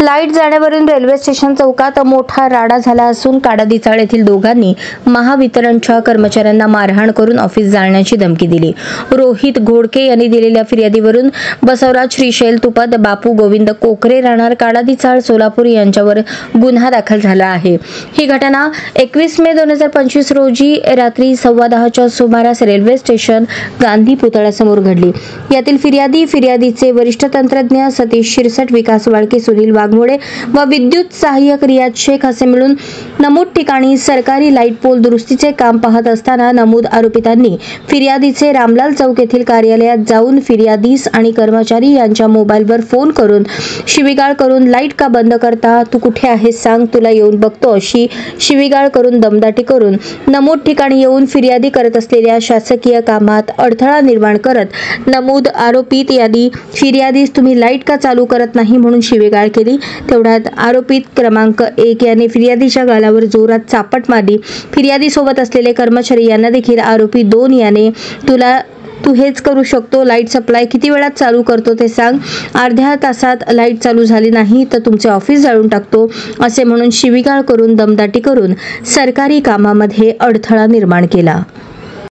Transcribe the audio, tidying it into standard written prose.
Light जाण्यावरून railway station चौकात मोठा राडा झाला असून काडादिचाळ येथील दोघांनी महावितरणच्या कर्मचाऱ्यांना मारहाण करून ऑफिस जाळण्याची धमकी दिली। रोहित घोडके यांनी दिलेल्या फिर्यादीवरून बसवराज श्रीशैल तुपद, बापू गोविंद कोकरे राहणार काडादिचाळ सोलापूर यांच्यावर गुन्हा दाखल झाला आहे। ही घटना 21 मे 2025 रोजी रात्री 10:15च्या सुमारास रेल्वे स्टेशन गांधी पुतळ्यासमोर घडली। यातील फिर्यादीचे वरिष्ठ तंत्रज्ञ सतीश शिरसट, विकास वाळके, सुनील वाघमोडे व विद्युत सहाय्यक रियाज शेख असे मिळून नमूद ठिकाणी सरकारी लाईट पोल दुरुस्तीचे काम पाहत असताना नमूद आरोपितांनी फिर्यादीचे रामलाल चौक येथील कार्यालयात जाऊन फिर्यादीस आणि कर्मचारी यांच्या मोबाईलवर फोन करून शिवीगाळ करून लाईट का बंद करता, तू कुठे आहेस सांग, तुला येऊन बघतो अशी शिवीगाळ करून दमदाटी करून नमूद ठिकाणी येऊन फिर्यादी करत असलेल्या शासकीय कामात अडथळा निर्माण करत नमूद आरोपित यांनी फिर्यादीस तुम्ही लाईट का चालू करत नाही म्हणून शिवीगाळ केली। तेवढ्यात आरोपित क्रमांक 1 याने फिर्यादीच्या गालावर जोरात चापट मारली। फिर्यादी सोबत असलेले कर्मचारी यांना देखील आरोपी 2 याने तू हेच करू शकतो, लाईट सप्लाय किती वेळात चालू करतो ते सांग, अर्ध्या तासात लाईट चालू झाली नाही तर तुमचे ऑफिस जाळून टाकतो असे म्हणून शिवीगाळ करून दमदाटी करून सरकारी कामामध्ये अडथळा निर्माण केला।